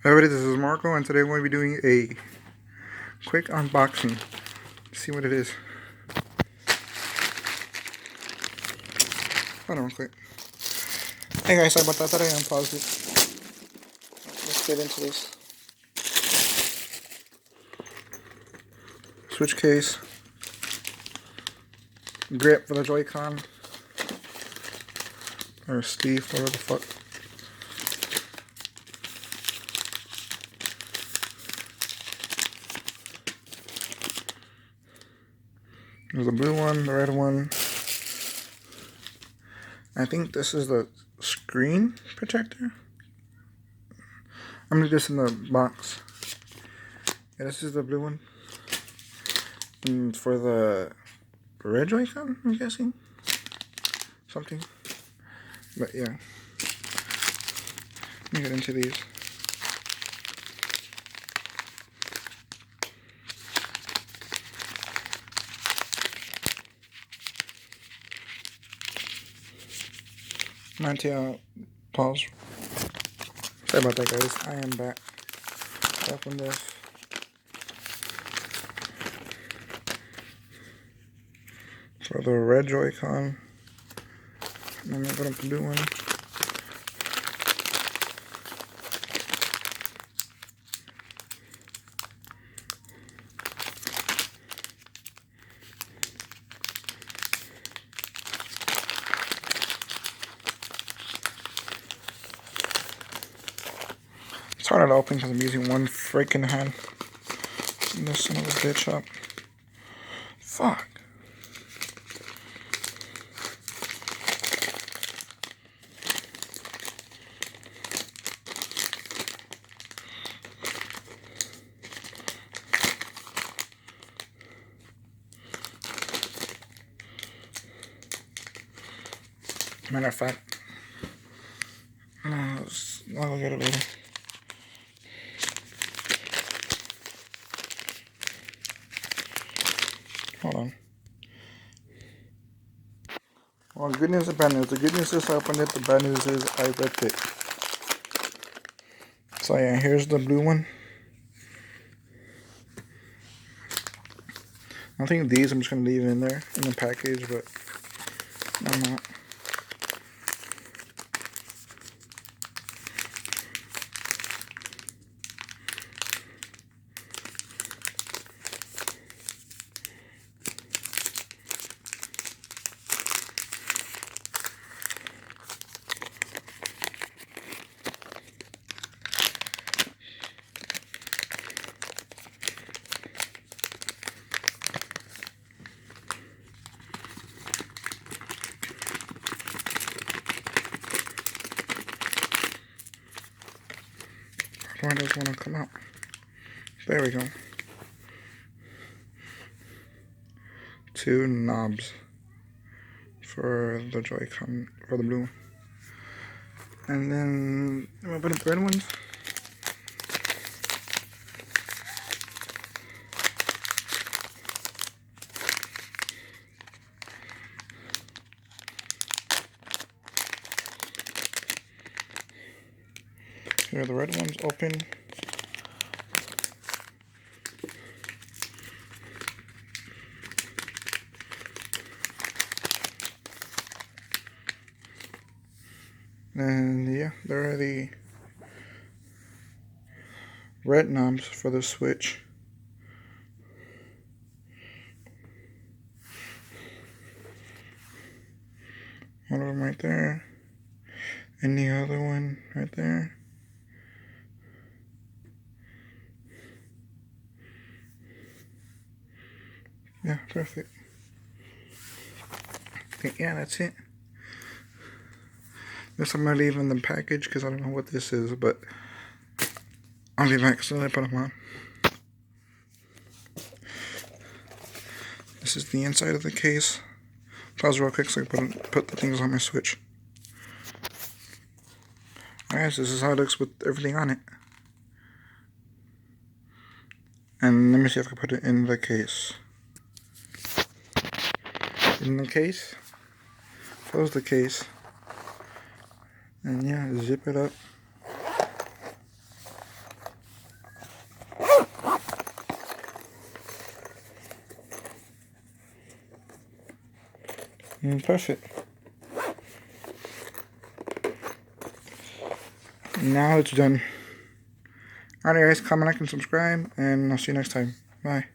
Everybody, this is Marco, and today I'm going to be doing a quick unboxing. Let's see what it is. Hold on, quick. Hey guys, sorry about that. I unpaused it. Let's get into this. Switch case, grip for the Joy-Con, or Steve, whatever the fuck. There's the blue one, the red one. I think this is the screen protector. I'm gonna do this in the box. Yeah, this is the blue one. And for the red Joy-Con, I'm guessing. Something. But yeah. Let me get into these. Pause. Sorry about that, guys. I am back. Open this. For the red Joy-Con. I'm not gonna do one. It's harder to open because I'm using one freaking hand. This son of a bitch up. Fuck. Matter of fact, I'll get it later. Hold on. Well, good news and bad news. The good news is I opened it. The bad news is I ripped it. So yeah, here's the blue one. I think these I'm just going to leave in there in the package, but I'm not. Why does want to come out? There we go. 2 knobs for the Joy-Con, for the blue. And then I'm gonna put the red ones. Here are the red ones open. And yeah, there are the red knobs for the switch. One of them right there. And the other one right there. Yeah, perfect. Okay, yeah, that's it. This I'm gonna leave in the package because I don't know what this is, but I'll be back as soon as I put them on. This is the inside of the case. Pause real quick so I can put the things on my switch. Alright, so this is how it looks with everything on it. And let me see if I can put it in the case. In the case. Close the case. And yeah, zip it up. Perfect. Now it's done. Alright guys, comment, like, and subscribe, and I'll see you next time. Bye.